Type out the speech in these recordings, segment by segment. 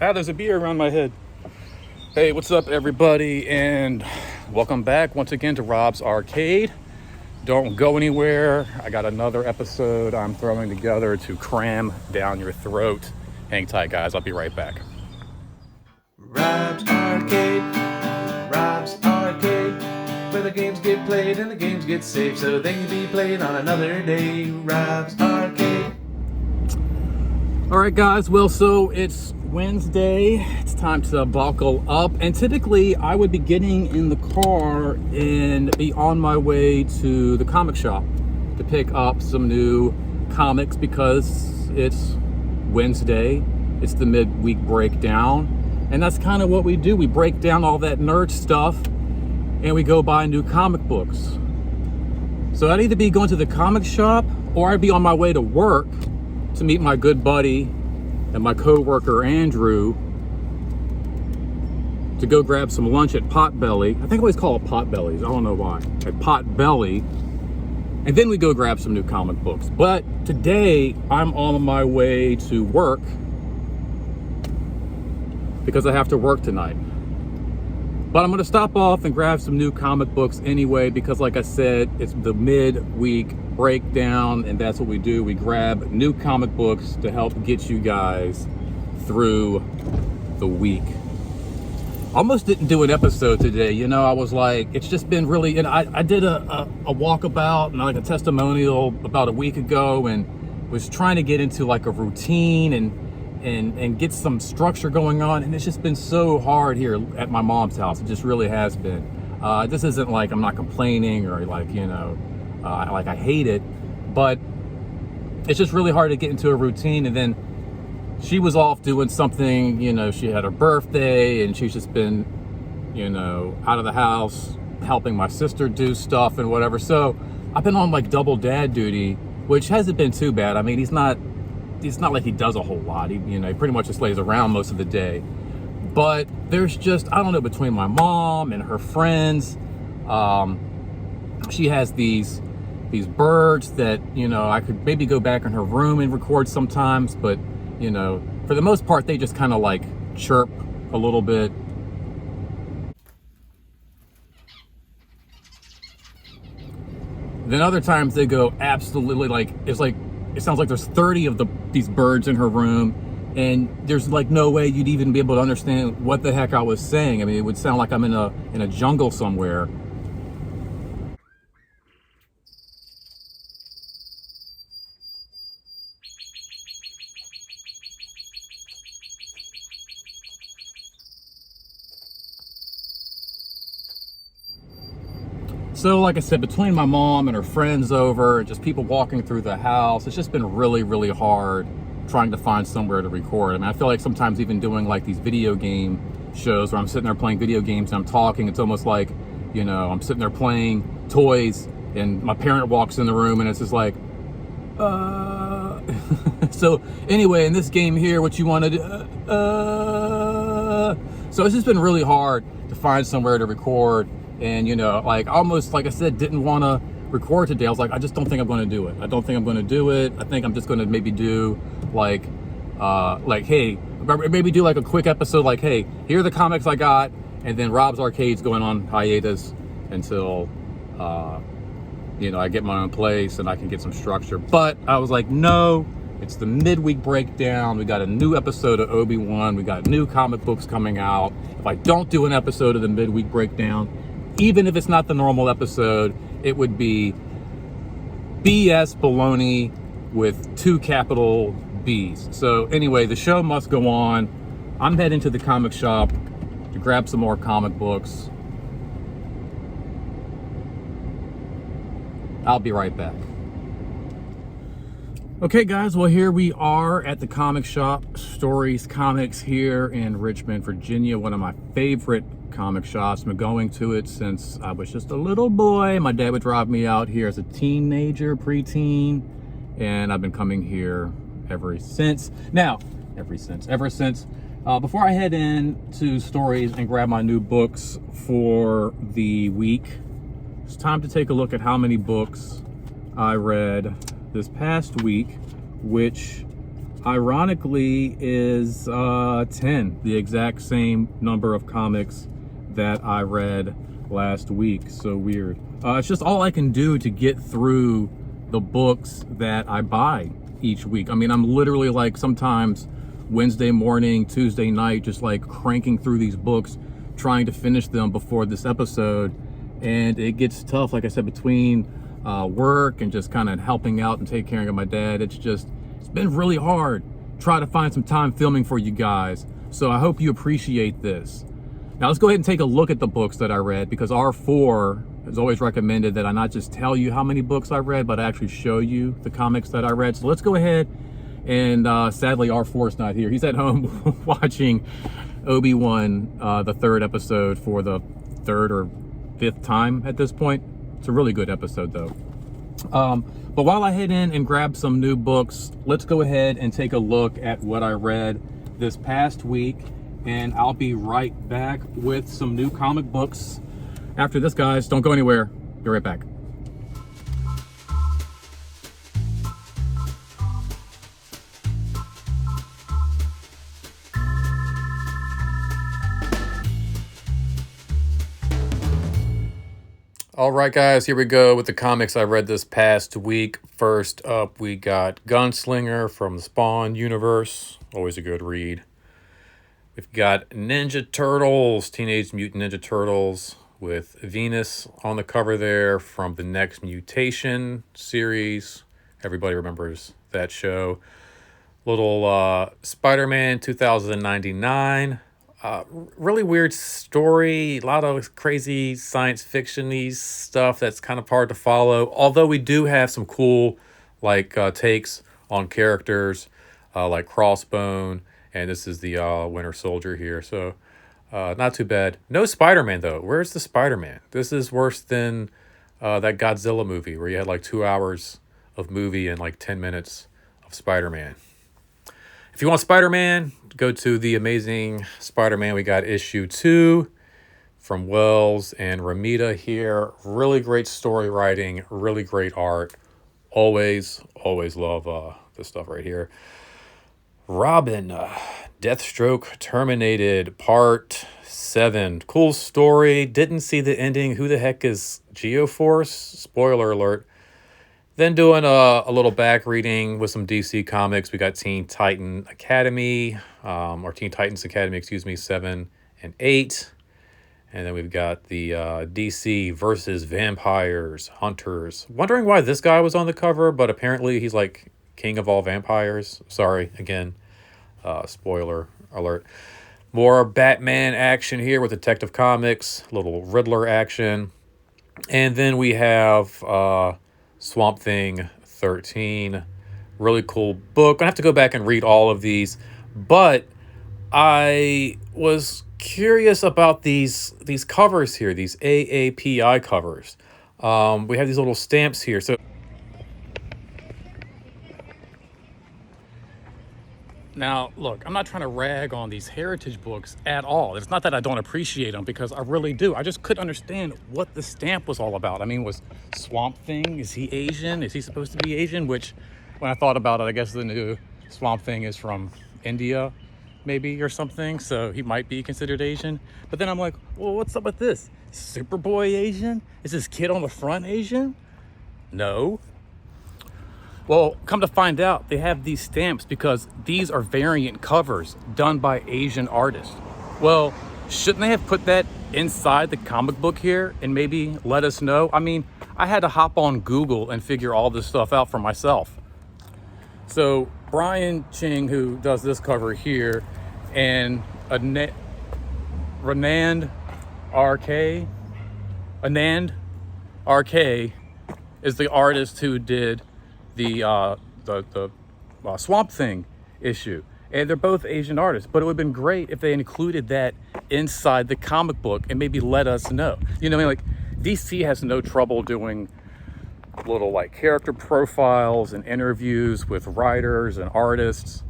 There's a beer around my head. Hey, what's up, everybody? And welcome back once again to Rob's Arcade. Don't go anywhere. I got another episode I'm throwing together to cram down your throat. Hang tight, guys. I'll be right back. Rob's Arcade, Rob's Arcade, where the games get played and the games get saved so they can be played on another day. Rob's Arcade. All right, guys. Well, so it's Wednesday. It's time to buckle up. And typically, I would be getting in the car and be on my way to the comic shop to pick up some new comics because it's Wednesday. It's the Midweek Breakdown. And that's kind of what we do. We break down all that nerd stuff and we go buy new comic books. So I'd either be going to the comic shop or I'd be on my way to work to meet my good buddy and my co-worker Andrew to go grab some lunch at Potbelly. I think I always call it Potbellies. I don't know why. At Potbelly. And then we go grab some new comic books. But today I'm on my way to work because I have to work tonight. But I'm going to stop off and grab some new comic books anyway because, like I said, it's the midweek breakdown, and that's what we do. We grab new comic books to help get you guys through the week. Almost didn't do an episode today. You know, I was like, it's just been really, and I did a walkabout and like a testimonial about a week ago and was trying to get into like a routine and get some structure going on, and it's just been so hard here at my mom's house. It just really has been. This isn't like I'm not complaining or like, you know, like I hate it, but it's just really hard to get into a routine. And then she was off doing something, you know, she had her birthday and she's just been, you know, out of the house helping my sister do stuff and whatever. So I've been on like double dad duty, which hasn't been too bad. I mean, it's not like he does a whole lot. He pretty much just lays around most of the day. But there's just, I don't know, between my mom and her friends, she has these birds that, you know, I could maybe go back in her room and record sometimes, but, you know, for the most part, they just kind of like chirp a little bit. Then other times they go absolutely like, it sounds like there's 30 of these birds in her room, and there's like no way you'd even be able to understand what the heck I was saying. I mean, it would sound like I'm in a jungle somewhere. So like I said, between my mom and her friends over, and just people walking through the house, it's just been really, really hard trying to find somewhere to record. I mean, I feel like sometimes even doing like these video game shows where I'm sitting there playing video games and I'm talking, it's almost like, you know, I'm sitting there playing toys and my parent walks in the room and it's just like, So anyway, in this game here, what you want to do, So it's just been really hard to find somewhere to record. And, you know, like almost, like I said, didn't want to record today. I was like, I just don't think I'm going to do it. I don't think I'm going to do it. I think I'm just going to maybe do like, hey, maybe do like a quick episode, like, hey, here are the comics I got. And then Rob's Arcade's going on hiatus until, you know, I get my own place and I can get some structure. But I was like, no, it's the midweek breakdown. We got a new episode of Obi-Wan. We got new comic books coming out. If I don't do an episode of the midweek breakdown, even if it's not the normal episode, it would be BS baloney with 2 capital B's. So anyway, the show must go on. I'm heading to the comic shop to grab some more comic books. I'll be right back. Okay, guys, well, here we are at the comic shop, Stories Comics here in Richmond, Virginia, one of my favorite comic shops. I've been going to it since I was just a little boy. My dad would drive me out here as a teenager, preteen, and I've been coming here ever since. Before I head into Stories and grab my new books for the week, it's time to take a look at how many books I read this past week, which ironically is 10, the exact same number of comics that I read last week. So weird. It's just all I can do to get through the books that I buy each week. I mean, I'm literally like sometimes Wednesday morning, Tuesday night, just like cranking through these books, trying to finish them before this episode. And it gets tough, like I said, between work and just kind of helping out and taking care of my dad. It's been really hard trying to find some time filming for you guys. So I hope you appreciate this. Now let's go ahead and take a look at the books that I read, because R4 has always recommended that I not just tell you how many books I read, but I actually show you the comics that I read. So let's go ahead and sadly R4 is not here. He's at home watching Obi-Wan, the third episode for the third or fifth time at this point. It's a really good episode though. But while I head in and grab some new books, let's go ahead and take a look at what I read this past week. And I'll be right back with some new comic books after this, guys. Don't go anywhere. Be right back. All right, guys, here we go with the comics I read this past week. First up, we got Gunslinger from the Spawn universe. Always a good read. We've got Ninja Turtles, Teenage Mutant Ninja Turtles, with Venus on the cover there from the Next Mutation series. Everybody remembers that show. Little Spider-Man 2099. Really weird story. A lot of crazy science fiction-y stuff that's kind of hard to follow. Although we do have some cool takes on characters like Crossbone. And this is the Winter Soldier here. So not too bad. No Spider-Man, though. Where's the Spider-Man? This is worse than that Godzilla movie where you had like 2 hours of movie and like 10 minutes of Spider-Man. If you want Spider-Man, go to The Amazing Spider-Man. We got issue 2 from Wells and Ramita here. Really great story writing. Really great art. Always love this stuff right here. Robin, Deathstroke Terminated, Part 7. Cool story. Didn't see the ending. Who the heck is Geoforce? Spoiler alert. Then doing a little back reading with some DC comics. We got Teen Titans Academy, 7 and 8. And then we've got the DC versus Vampires, Hunters. Wondering why this guy was on the cover, but apparently he's like king of all vampires. Sorry, again, spoiler alert. More Batman action here with Detective Comics, little Riddler action. And then we have Swamp Thing 13. Really cool book. I have to go back and read all of these, but I was curious about these covers here, these AAPI covers. We have these little stamps here. So now, look, I'm not trying to rag on these heritage books at all. It's not that I don't appreciate them, because I really do. I just couldn't understand what the stamp was all about. I mean, was Swamp Thing, is he Asian? Is he supposed to be Asian? Which, when I thought about it, I guess the new Swamp Thing is from India, maybe, or something. So he might be considered Asian. But then I'm like, well, what's up with this? Superboy Asian? Is this kid on the front Asian? No. Well, come to find out, they have these stamps because these are variant covers done by Asian artists. Well, shouldn't they have put that inside the comic book here and maybe let us know? I mean, I had to hop on Google and figure all this stuff out for myself. So Brian Ching, who does this cover here, and Anand RK is the artist who did the Swamp Thing issue, and they're both Asian artists. But it would have been great if they included that inside the comic book and maybe let us know. You know what I mean? Like, DC has no trouble doing little like character profiles and interviews with writers and artists.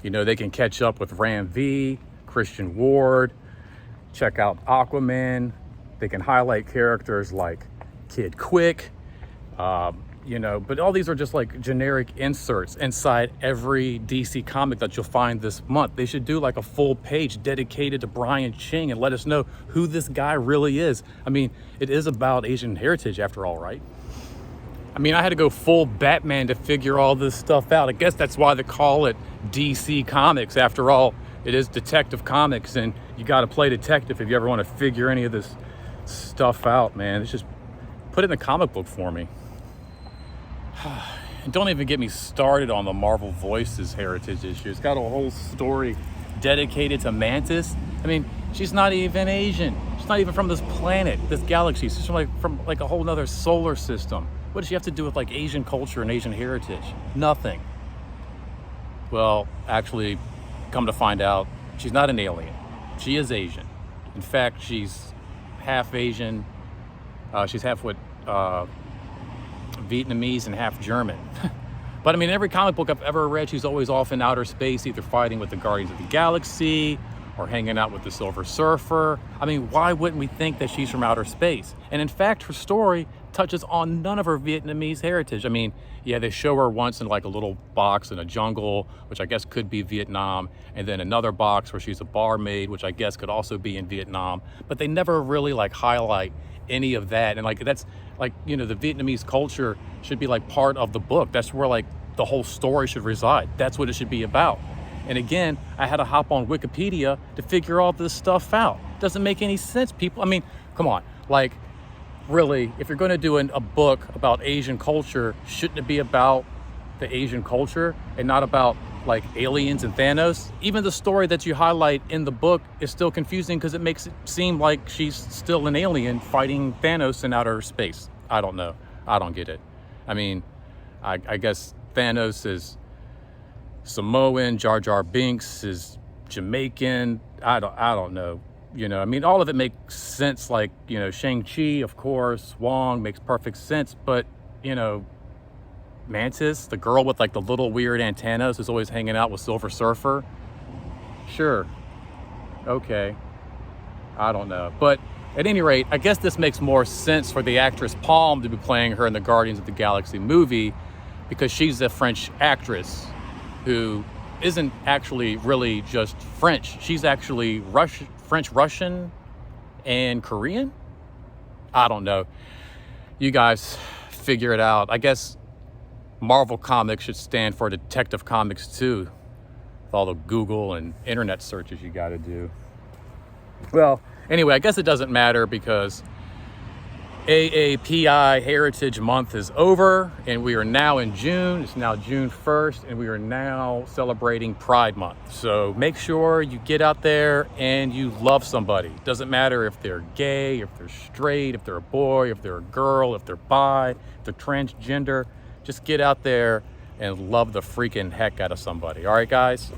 You know, they can catch up with Ram V, Christian Ward, check out Aquaman. They can highlight characters like Kid Quick, you know, but all these are just like generic inserts inside every DC comic that you'll find this month. They should do like a full page dedicated to Brian Ching and let us know who this guy really is. I mean, it is about Asian heritage after all, right? I mean, I had to go full Batman to figure all this stuff out. I guess that's why they call it DC Comics. After all, it is Detective Comics, and you got to play detective if you ever want to figure any of this stuff out, man. It's just put it in the comic book for me. And don't even get me started on the Marvel Voices heritage issue. It's got a whole story dedicated to Mantis. I mean, she's not even Asian. She's not even from this planet, this galaxy. She's from a whole nother solar system. What does she have to do with like Asian culture and Asian heritage? Nothing. Well, actually, come to find out, she's not an alien. She is Asian. In fact, she's half Asian. She's half Vietnamese and half German. But I mean, every comic book I've ever read, she's always off in outer space, either fighting with the Guardians of the Galaxy or hanging out with the Silver Surfer. I mean, why wouldn't we think that she's from outer space? And in fact, her story touches on none of her Vietnamese heritage. I mean, yeah, they show her once in like a little box in a jungle, which I guess could be Vietnam, and then another box where she's a barmaid, which I guess could also be in Vietnam, but they never really like highlight any of that. And like, that's like, you know, the Vietnamese culture should be like part of the book. That's where like the whole story should reside. That's what it should be about. And again, I had to hop on Wikipedia to figure all this stuff out. Doesn't make any sense, people. I mean, come on, like, really, if you're going to do a book about Asian culture, shouldn't it be about the Asian culture and not about like aliens and Thanos? Even the story that you highlight in the book is still confusing because it makes it seem like she's still an alien fighting Thanos in outer space. I don't know. I don't get it. I mean, I guess Thanos is Samoan, Jar Jar Binks is Jamaican. I don't know. You know, I mean, all of it makes sense. Like, you know, Shang-Chi, of course, Wong makes perfect sense. But, you know, Mantis, the girl with like the little weird antennas who's always hanging out with Silver Surfer. Sure. Okay. I don't know. But at any rate, I guess this makes more sense for the actress Palm to be playing her in the Guardians of the Galaxy movie because she's a French actress who isn't actually really just French. She's actually French, Russian, and Korean? I don't know. You guys figure it out. I guess Marvel Comics should stand for Detective Comics too, with all the Google and internet searches you gotta do. Well, anyway, I guess it doesn't matter because AAPI Heritage Month is over and we are now in June. It's now June 1st and we are now celebrating Pride Month. So make sure you get out there and you love somebody. Doesn't matter if they're gay, if they're straight, if they're a boy, if they're a girl, if they're bi, if they're transgender. Just get out there and love the freaking heck out of somebody. All right, guys,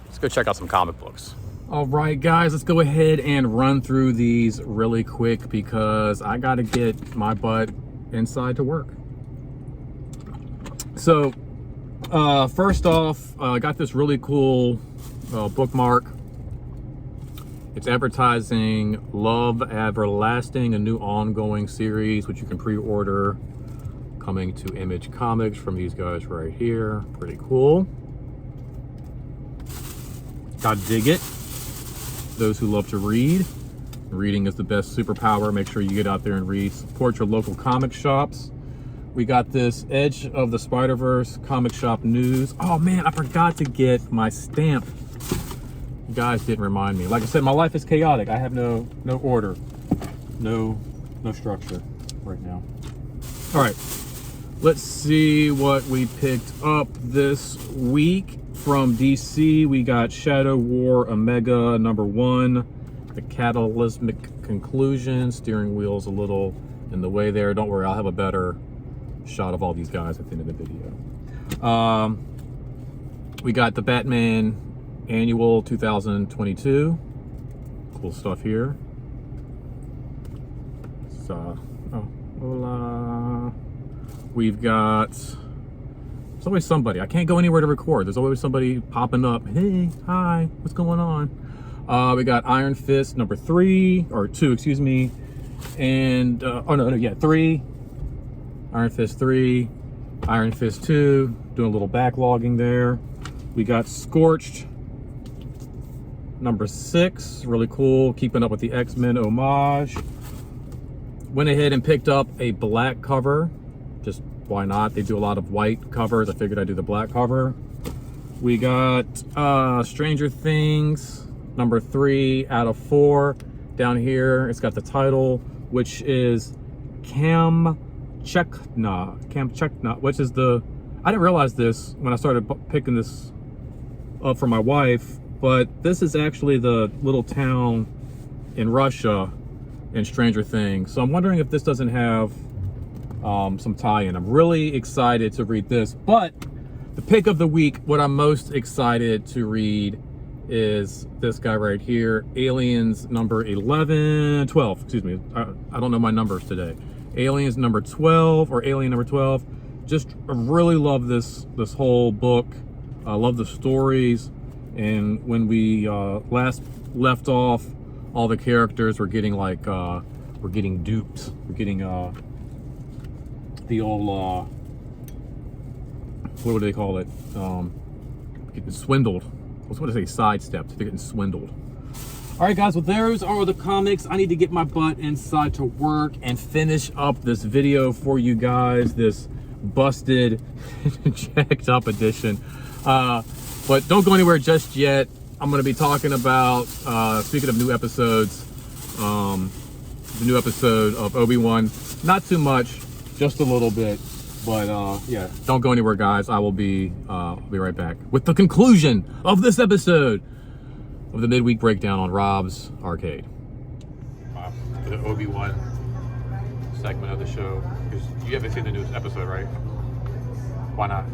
let's go check out some comic books. All right, guys, let's go ahead and run through these really quick because I got to get my butt inside to work. So, first off, I got this really cool bookmark. It's advertising Love Everlasting, a new ongoing series, which you can pre-order, coming to Image Comics from these guys right here. Pretty cool. Gotta dig it. Those who love to read. Reading is the best superpower. Make sure you get out there and read. Support your local comic shops. We got this Edge of the Spider-Verse comic shop news. Oh man, I forgot to get my stamp. You guys didn't remind me. Like I said, my life is chaotic. I have no order, no structure right now. All right, let's see what we picked up this week. From DC, we got Shadow War Omega #1, the Cataclysmic Conclusion. Steering wheel's a little in the way there. Don't worry, I'll have a better shot of all these guys at the end of the video. We got the Batman Annual 2022. Cool stuff here. So, hola. We've got... There's always somebody. I can't go anywhere to record. There's always somebody popping up. Hey, hi, what's going on? We got Iron Fist #3 or 2, excuse me, and 3. Iron Fist 3, Iron Fist 2, doing a little backlogging there. We got Scorched number 6, really cool, keeping up with the X-Men homage. Went ahead and picked up a black cover, just why not? They do a lot of white covers. I figured I'd do the black cover. We got Stranger Things number 3 out of 4. Down here, it's got the title, which is Kamchekna, which is the, I didn't realize this when I started picking this up for my wife, but this is actually the little town in Russia in Stranger Things. So I'm wondering if this doesn't have some tie-in. I'm really excited to read this, but the pick of the week, what I'm most excited to read is this guy right here, Aliens number 12, excuse me. I don't know my numbers today. Aliens number 12 or Alien number 12. Just really love this whole book. I love the stories. And when we last left off, all the characters were getting like, we're getting duped. We're getting the old, what would they call it? Getting swindled. What do they say? Sidestepped. They're getting swindled. All right, guys, well, those are the comics. I need to get my butt inside to work and finish up this video for you guys, this busted, jacked up edition. But don't go anywhere just yet. I'm going to be talking about, speaking of new episodes, the new episode of Obi-Wan. Not too much, just a little bit. But yeah, don't go anywhere, guys. I'll be right back with the conclusion of this episode of the Midweek Breakdown on Rob's Arcade. The Obi-Wan segment of the show. Because you haven't seen the newest episode, right? Why not?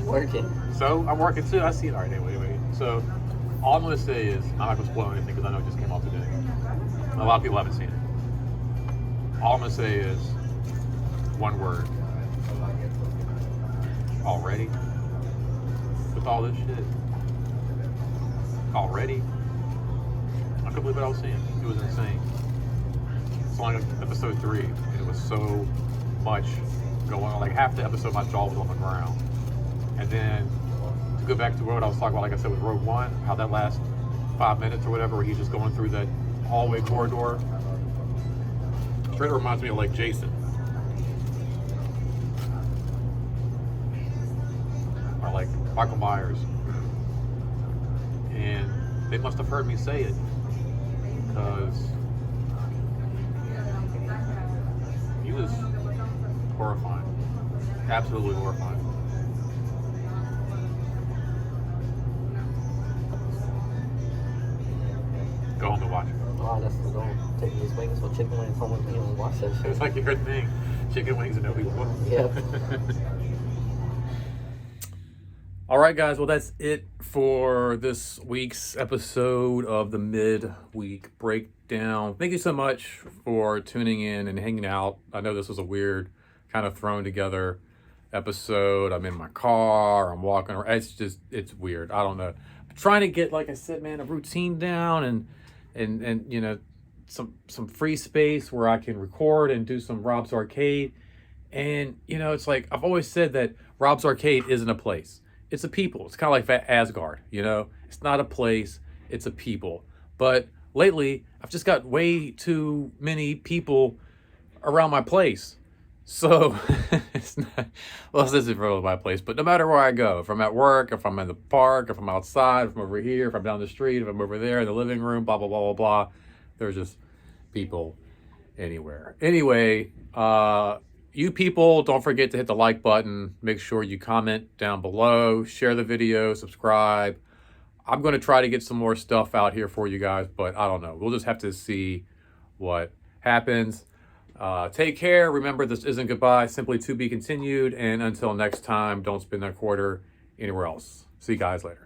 Working. So I'm working too. I see it. All right, wait. So all I'm gonna say is I'm not gonna spoil anything because I know it just came out today. A lot of people haven't seen it. All I'm gonna say is one word. Already? With all this shit? Already? I couldn't believe what I was seeing. It was insane. It's only episode 3, and it was so much going on. Like half the episode, my jaw was on the ground. And then to go back to what I was talking about, like I said, with Rogue One, how that last 5 minutes or whatever, where he's just going through that hallway corridor, straight reminds me of like Jason. Or like Michael Myers. And they must have heard me say it, because he was horrifying. Absolutely horrifying. Go home and watch it. Oh, that's the goal. Taking these wings or chicken wings home with me and watch that shit. It's like your thing. Chicken wings and Obi-Wan. Yep. All right, guys. Well, that's it for this week's episode of the Midweek Breakdown. Thank you so much for tuning in and hanging out. I know this was a weird, kind of thrown together episode. I'm in my car. I'm walking around. It's weird. I don't know. I'm trying to get, like I said, man, a routine down and you know, some free space where I can record and do some Rob's Arcade. And, you know, it's like, I've always said that Rob's Arcade isn't a place. It's a people. It's kind of like Asgard, you know? It's not a place, it's a people. But lately, I've just got way too many people around my place. So, it's not, well, this isn't really my place, but no matter where I go, if I'm at work, if I'm in the park, if I'm outside, if I'm over here, if I'm down the street, if I'm over there in the living room, blah, blah, blah, blah, blah, there's just people anywhere. Anyway, you people, don't forget to hit the like button. Make sure you comment down below, share the video, subscribe. I'm going to try to get some more stuff out here for you guys, but I don't know. We'll just have to see what happens. Take care. Remember, this isn't goodbye, simply to be continued. And until next time, don't spend that quarter anywhere else. See you guys later.